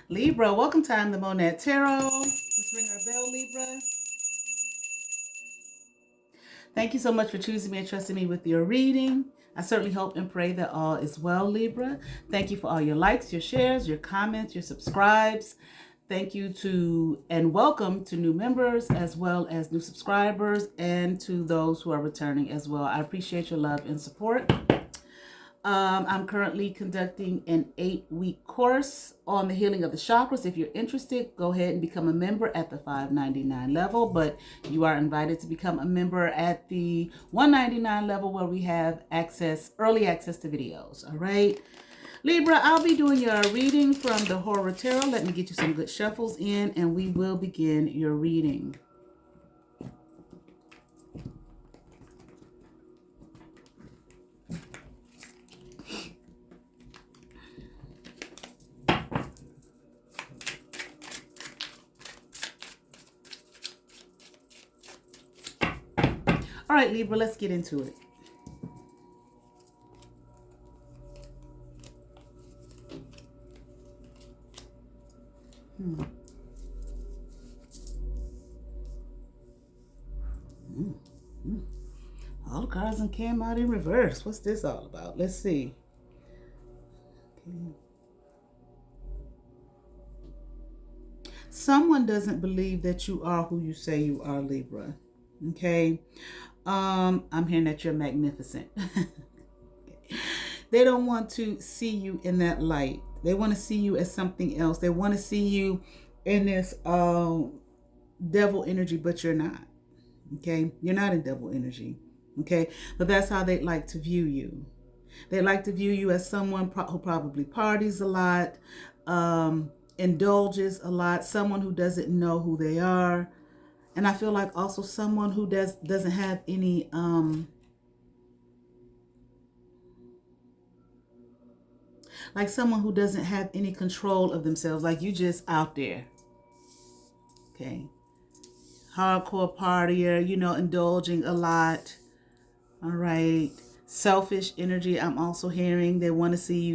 Libra, welcome time to Monad Tarot. Let's ring our bell, Libra. Thank you so much for choosing me and trusting me with your reading. I certainly hope and pray that all is well, Libra. Thank you for all your likes, your shares, your comments, your subscribes. Thank you to and welcome to new members as well as new subscribers and to those who are returning as well. I appreciate your love and support. I'm currently conducting an 8-week course on the healing of the chakras. If you're interested, go ahead and become a member at the $5.99 level, but you are invited to become a member at the $1.99 level where we have early access to videos. All right. Libra, I'll be doing your reading from the Horror Tarot. Let me get you some good shuffles in and we will begin your reading. All right, Libra, let's get into it. All the cards came out in reverse. What's this all about? Let's see. Okay. Someone doesn't believe that you are who you say you are, Libra. Okay. I'm hearing that you're magnificent. They don't want to see you in that light. They want to see you as something else. They want to see you in this devil energy, but you're not. Okay. You're not in devil energy. Okay. But that's how they like to view you. They like to view you as someone who probably parties a lot, indulges a lot, someone who doesn't know who they are. And I feel like also someone who doesn't have any like someone who doesn't have any control of themselves, like you just out there. Okay. Hardcore partier, indulging a lot. All right. Selfish energy, I'm also hearing. They want to see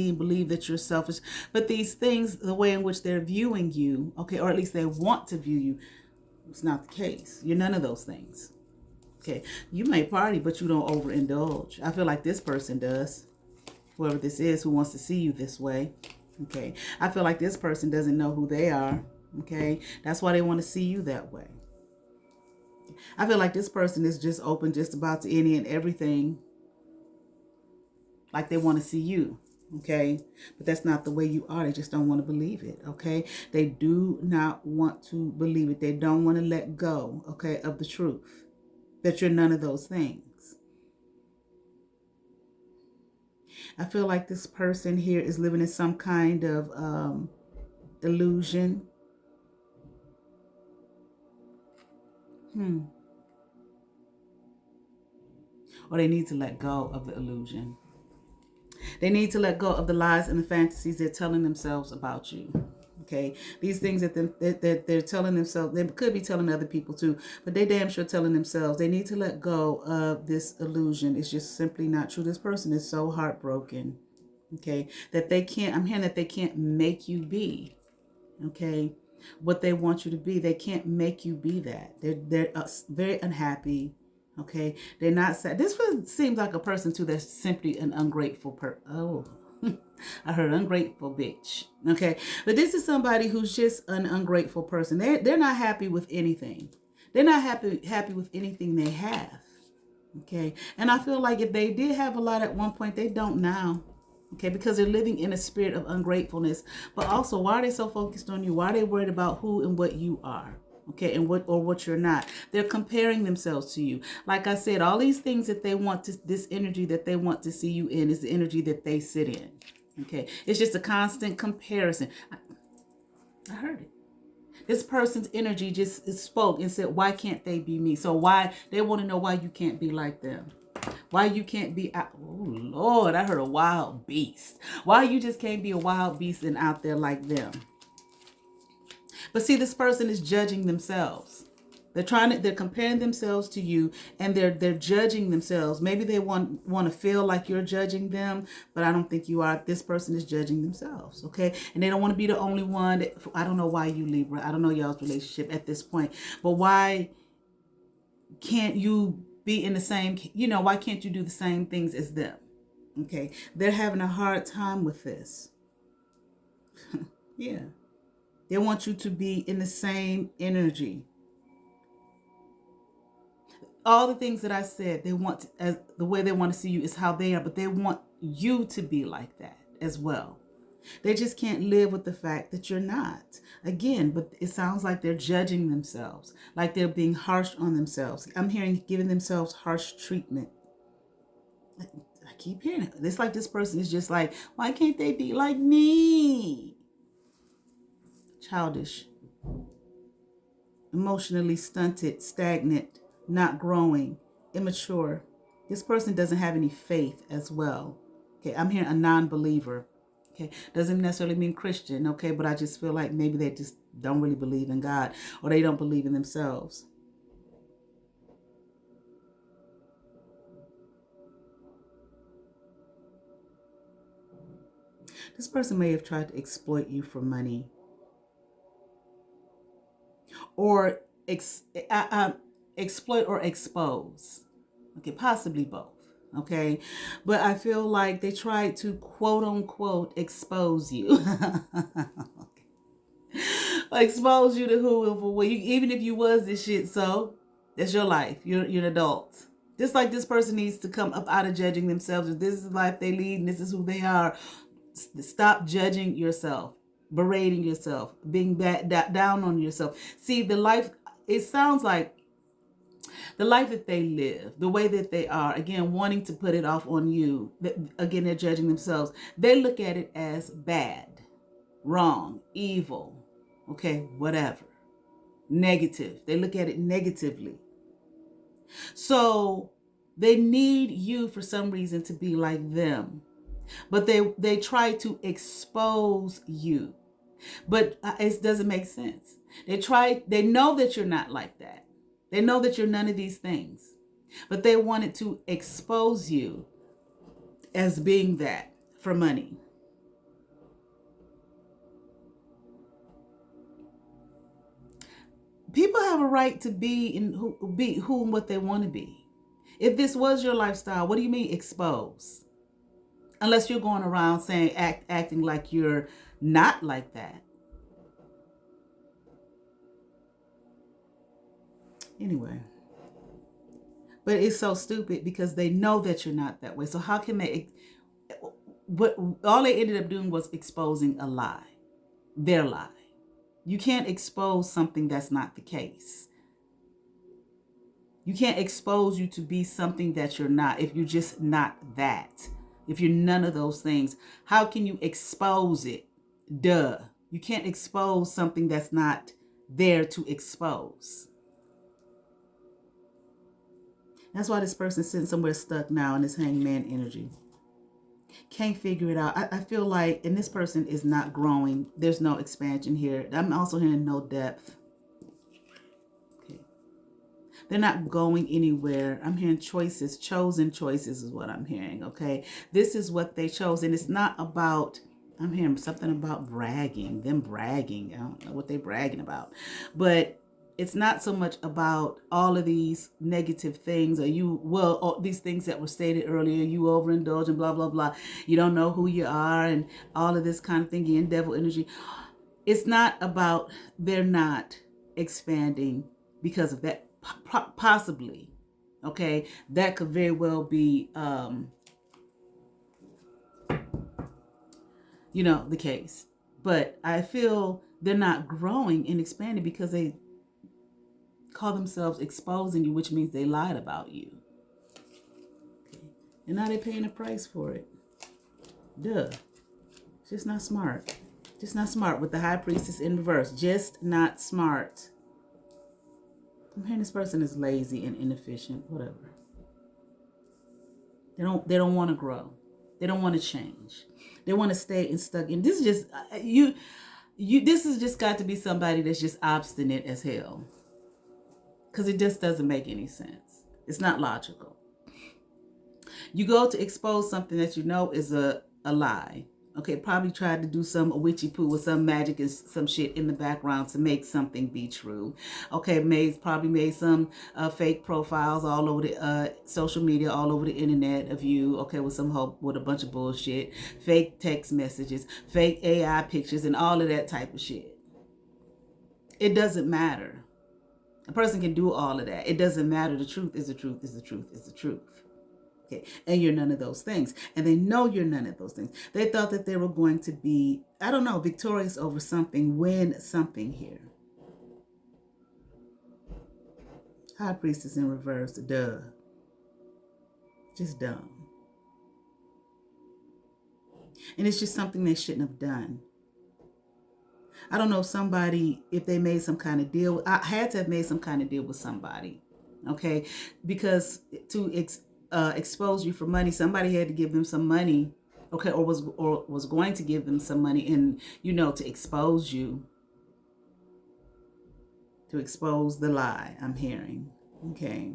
and believe that you're selfish. But these things, the way in which they're viewing you, okay, or at least they want to view you, it's not the case. You're none of those things. Okay. You may party, but you don't overindulge. I feel like this person does. Whoever this is who wants to see you this way. Okay. I feel like this person doesn't know who they are. Okay. That's why they want to see you that way. I feel like this person is just open just about to any and everything. Like they want to see you. Okay. But that's not the way you are. They just don't want to believe it. Okay. They do not want to believe it. They don't want to let go, okay, of the truth. That you're none of those things. I feel like this person here is living in some kind of illusion. Or they need to let go of the illusion. They need to let go of the lies and the fantasies they're telling themselves about you. Okay, these things that they're telling themselves, they could be telling other people too, but they damn sure telling themselves. They need to let go of this illusion. It's just simply not true. This person is so heartbroken. Okay, that they can't. I'm hearing that they can't make you be. Okay, what they want you to be, they can't make you be that. They're very unhappy. Okay, they're not sad. This seems like a person too that's simply an ungrateful I heard ungrateful bitch. Okay, but this is somebody who's just an ungrateful person. They're not happy with anything. They're not happy with anything they have. Okay, and I feel like if they did have a lot at one point, they don't now. Okay, because they're living in a spirit of ungratefulness. But also, why are they so focused on you? Why are they worried about who and what you are? Okay, and what you're not. They're comparing themselves to you. Like I said, all these things that they want to, this energy that they want to see you in is the energy that they sit in. Okay, it's just a constant comparison. I heard it. This person's energy just spoke and said, why can't they be me? So why, they want to know why you can't be like them. Why you can't be, oh Lord, I heard a wild beast. Why you just can't be a wild beast and out there like them. But see, this person is judging themselves. They're comparing themselves to you, and they're judging themselves. Maybe they want to feel like you're judging them, but I don't think you are. This person is judging themselves, okay? And they don't want to be the only one. I don't know why you Libra. I don't know y'all's relationship at this point, but why can't you be in the same, why can't you do the same things as them? Okay, they're having a hard time with this. Yeah. They want you to be in the same energy. All the things that I said, they want, as the way they want to see you is how they are, but they want you to be like that as well. They just can't live with the fact that you're not. Again, but it sounds like they're judging themselves, like they're being harsh on themselves. I'm hearing giving themselves harsh treatment. I keep hearing it. It's like this person is just like, why can't they be like me? Childish, emotionally stunted, stagnant, not growing, immature. This person doesn't have any faith as well. Okay, I'm hearing a non-believer. Okay, doesn't necessarily mean Christian. Okay, but I just feel like maybe they just don't really believe in God, or they don't believe in themselves. This person may have tried to exploit you for money, or exploit or expose. Okay, possibly both. Okay, but I feel like they tried to quote unquote expose you. Expose you to who and for what. Even if you was this shit, so that's your life. You're an adult. Just like this person needs to come up out of judging themselves. If this is the life they lead and this is who they are, stop judging yourself, berating yourself, being down on yourself. See, the life, it sounds like the life that they live, the way that they are, again, wanting to put it off on you. Again, they're judging themselves. They look at it as bad, wrong, evil, okay, whatever, negative. They look at it negatively. So they need you for some reason to be like them. But they try to expose you. But it doesn't make sense. They know that you're not like that. They know that you're none of these things. But they wanted to expose you as being that for money. People have a right to be who and what they want to be. If this was your lifestyle, what do you mean expose? Unless you're going around saying acting like you're not like that. Anyway. But it's so stupid because they know that you're not that way. So how can they, what all they ended up doing was exposing a lie, their lie. You can't expose something that's not the case. You can't expose you to be something that you're not if you're just not that. If you're none of those things, how can you expose it? Duh. You can't expose something that's not there to expose. That's why this person's sitting somewhere stuck now in this hangman energy. Can't figure it out. I feel like, and this person is not growing. There's no expansion here. I'm also hearing no depth. Okay. They're not going anywhere. I'm hearing choices. Chosen choices is what I'm hearing, okay? This is what they chose. And it's not about, I'm hearing something about bragging. Them bragging. I don't know what they're bragging about. But it's not so much about all of these negative things or all these things that were stated earlier, you overindulge and blah, blah, blah. You don't know who you are and all of this kind of thing, in devil energy. It's not about they're not expanding because of that. Possibly, okay? That could very well be, the case. But I feel they're not growing and expanding because they call themselves exposing you, which means they lied about you. Okay. And now they're paying a price for it. Duh. It's just not smart. Just not smart with the high priestess in reverse. Just not smart. I'm hearing this person is lazy and inefficient. Whatever. They don't want to grow. They don't want to change. They want to stay and stuck in. This is just this has just got to be somebody that's just obstinate as hell. because it just doesn't make any sense. It's not logical. You go to expose something that you know is a lie. Okay, probably tried to do some witchy poo with some magic and some shit in the background to make something be true. Okay, probably made some fake profiles all over the social media, all over the internet of you. Okay, with some hope, with a bunch of bullshit, fake text messages, fake AI pictures, and all of that type of shit. It doesn't matter. A person can do all of that. It doesn't matter. The truth is the truth is the truth is the truth. Okay. And you're none of those things. And they know you're none of those things. They thought that they were going to be, I don't know, victorious over something, win something here. High Priestess in reverse, duh. Just dumb. And it's just something they shouldn't have done. I don't know if they made some kind of deal. I had to have made some kind of deal with somebody. Okay. Because to expose you for money, somebody had to give them some money, okay, or was going to give them some money, and to expose you, to expose the lie I'm hearing. Okay,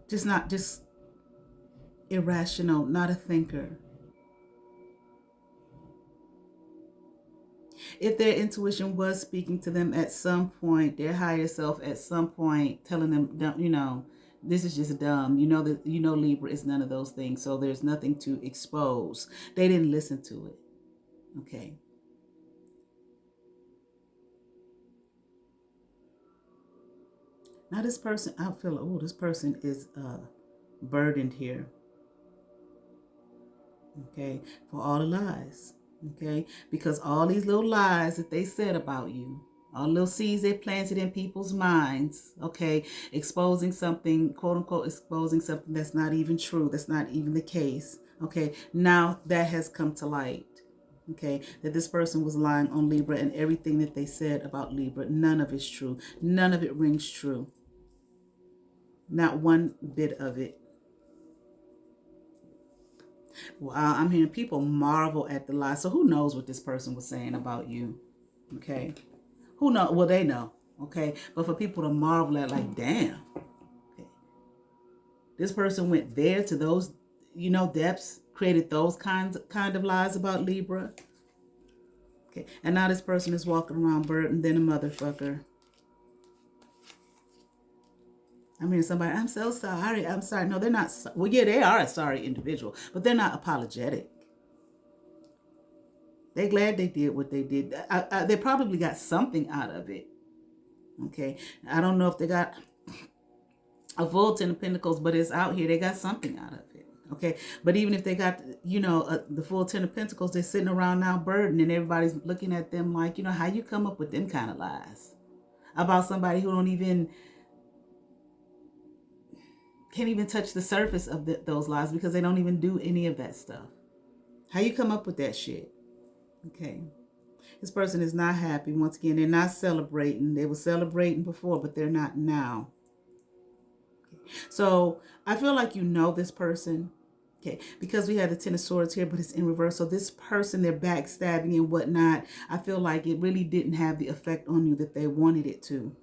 just irrational, not a thinker. If their intuition was speaking to them at some point, their higher self at some point telling them, this is just dumb. Libra is none of those things. So there's nothing to expose. They didn't listen to it. Okay. Now this person, I feel, this person is burdened here. Okay. For all the lies. Okay. Because all these little lies that they said about you, all little seeds they planted in people's minds, okay, exposing something, quote unquote, exposing something that's not even true, that's not even the case, okay, now that has come to light, okay, that this person was lying on Libra, and everything that they said about Libra, none of it's true, none of it rings true, not one bit of it. Well, I'm hearing people marvel at the lie, so who knows what this person was saying about you, okay? Who know? Well, they know, okay? But for people to marvel at, like, damn, okay, this person went there to those, depths, created those kind of lies about Libra, okay? And now this person is walking around burdened than a motherfucker. I mean, somebody, I'm so sorry, I'm sorry. No, they're not. Well, yeah, they are a sorry individual, but they're not apologetic. They're glad they did what they did. They probably got something out of it. Okay. I don't know if they got a full 10 of Pentacles, but it's out here. They got something out of it. Okay. But even if they got, the full 10 of Pentacles, they're sitting around now burdened, and everybody's looking at them like, how you come up with them kind of lies about somebody who can't even touch the surface of those lies, because they don't even do any of that stuff. How you come up with that shit? Okay. This person is not happy. Once again, they're not celebrating. They were celebrating before, but they're not now. Okay. So I feel like this person. Okay. Because we have the 10 of Swords here, but it's in reverse. So this person, they're backstabbing and whatnot. I feel like it really didn't have the effect on you that they wanted it to.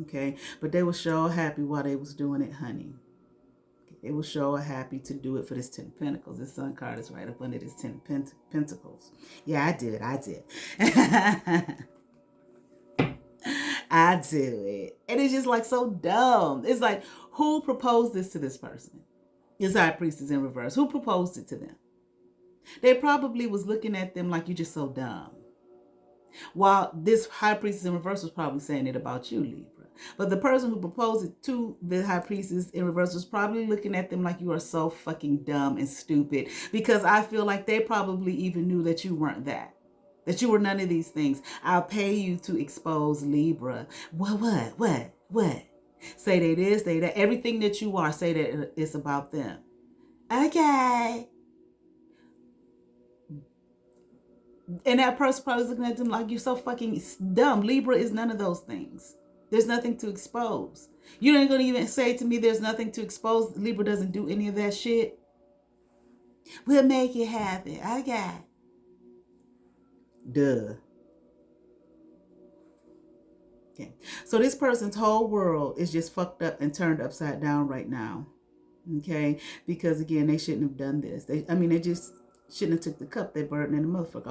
Okay. But they were sure happy while they was doing it, honey. They were sure happy to do it for this 10 of Pentacles. This Sun card is right up under this 10 of Pentacles. Yeah, I did. I do it. And it's just like so dumb. It's like, who proposed this to this person? This High Priestess in reverse. Who proposed it to them? They probably was looking at them like, you're just so dumb. While this High Priestess in reverse was probably saying it about you, Libra. But the person who proposed it to the High Priestess in reverse was probably looking at them like, you are so fucking dumb and stupid. Because I feel like they probably even knew that you weren't that you were none of these things. I'll pay you to expose Libra. What? Say that this, say that. Everything that you are, say that it's about them. Okay. And that person probably looking at them like, you're so fucking dumb. Libra is none of those things. There's nothing to expose. You ain't gonna even say to me there's nothing to expose. Libra doesn't do any of that shit. We'll make it happen. Okay. Duh. Okay. So this person's whole world is just fucked up and turned upside down right now. Okay? Because again, they shouldn't have done this. They just shouldn't have took the cup. They burden in the motherfucker.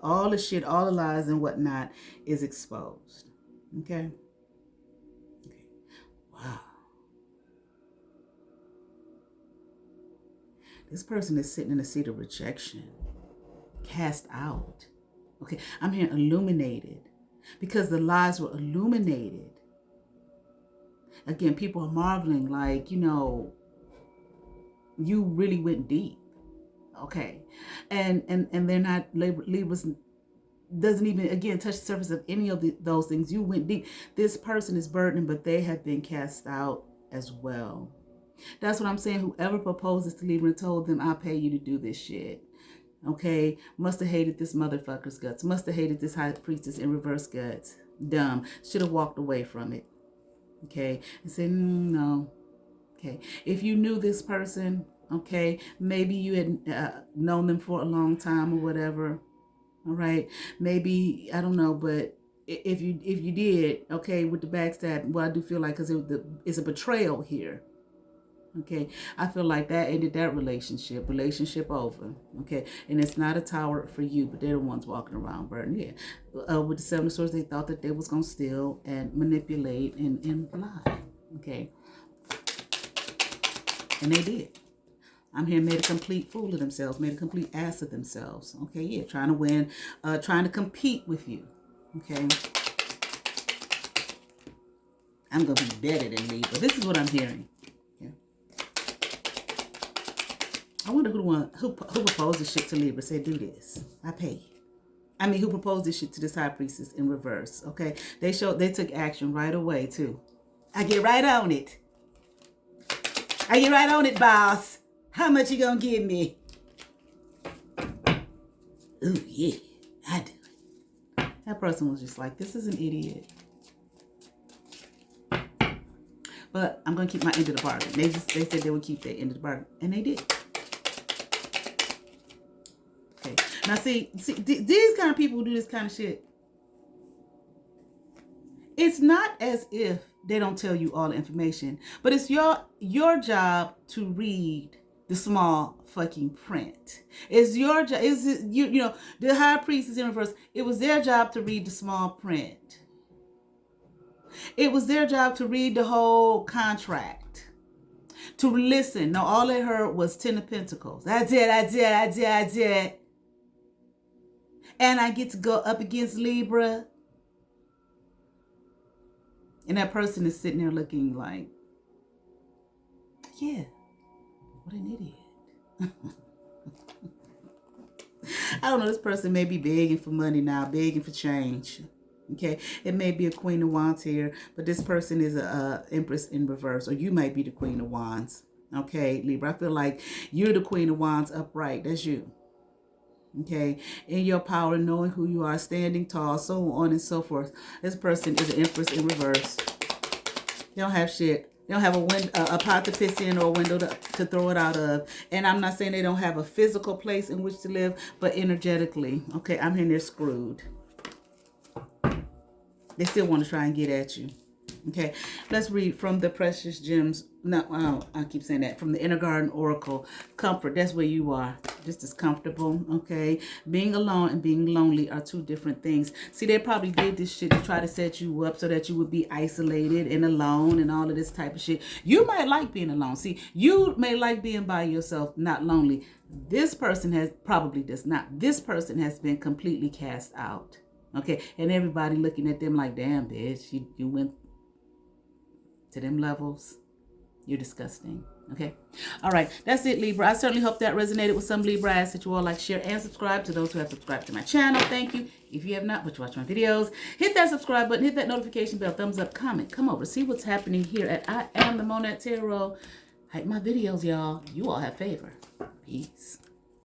All the shit, all the lies and whatnot is exposed. Okay? Okay. Wow. This person is sitting in a seat of rejection, cast out. Okay, I'm here illuminated because the lies were illuminated. Again, people are marveling like, you really went deep. Okay, and they're not, Libras doesn't even, again, touch the surface of any of those things. You went deep. This person is burdened, but they have been cast out as well. That's what I'm saying. Whoever proposes to Libra and told them, I'll pay you to do this shit. Okay. Must have hated this motherfucker's guts. Must have hated this high priestess in reverse guts. Dumb. Should have walked away from it. Okay. And said, no. Okay. If you knew this person, okay, maybe you had known them for a long time or whatever. All right. Maybe, I don't know, but if you did, okay, with the backstab, well, I do feel like, because it's a betrayal here. Okay, I feel like that ended that relationship over. Okay, and it's not a tower for you, but they're the ones walking around burning. Yeah, with the Seven of Swords, they thought that they was gonna steal and manipulate and lie. Okay, and they did. I'm here, made a complete fool of themselves, made a complete ass of themselves. Okay, yeah, trying to win, trying to compete with you. Okay, I'm gonna be better than Libra. This is what I'm hearing. I wonder who proposed this shit to Libra. Said, do this. I pay you. Who proposed this shit to this high priestess in reverse? Okay, they took action right away too. I get right on it. I get right on it, boss. How much you gonna give me? Ooh yeah, I do it. That person was just like, this is an idiot. But I'm gonna keep my end of the bargain. They said they would keep their end of the bargain, and they did. Now, see, these kind of people who do this kind of shit, it's not as if they don't tell you all the information, but it's your job to read the small fucking print. It's your job. The high priestess in reverse, it was their job to read the small print. It was their job to read the whole contract. To listen. No, all they heard was 10 of Pentacles. I did. And I get to go up against Libra. And that person is sitting there looking like, yeah, what an idiot. I don't know, this person may be begging for money now, begging for change. Okay, it may be a Queen of Wands here, but this person is a Empress in reverse, or you might be the Queen of Wands. Okay, Libra, I feel like you're the Queen of Wands upright. That's you. Okay, in your power, knowing who you are, standing tall, so on and so forth. This person is an Empress in reverse. They don't have shit. They don't have a pot to piss in or a window to throw it out of. And I'm not saying they don't have a physical place in which to live, but energetically. Okay, I'm here, they're screwed. They still want to try and get at you. Okay, let's read from the Precious Gems. No, I keep saying that. From the Inner Garden Oracle. Comfort, that's where you are. Just as comfortable, okay? Being alone and being lonely are two different things. See, they probably did this shit to try to set you up so that you would be isolated and alone and all of this type of shit. You might like being alone. See, you may like being by yourself, not lonely. This person probably does not. This person has been completely cast out, okay? And everybody looking at them like, damn, bitch, you went to them levels. You're disgusting. Okay. All right. That's it, Libra. I certainly hope that resonated with some Libra. I ask that you all like, share, and subscribe. To those who have subscribed to my channel, thank you. If you have not, but you watch my videos, hit that subscribe button, hit that notification bell, thumbs up, comment, come over, see what's happening here at I Am the Monad Tarot. Hype my videos, y'all. You all have favor. Peace.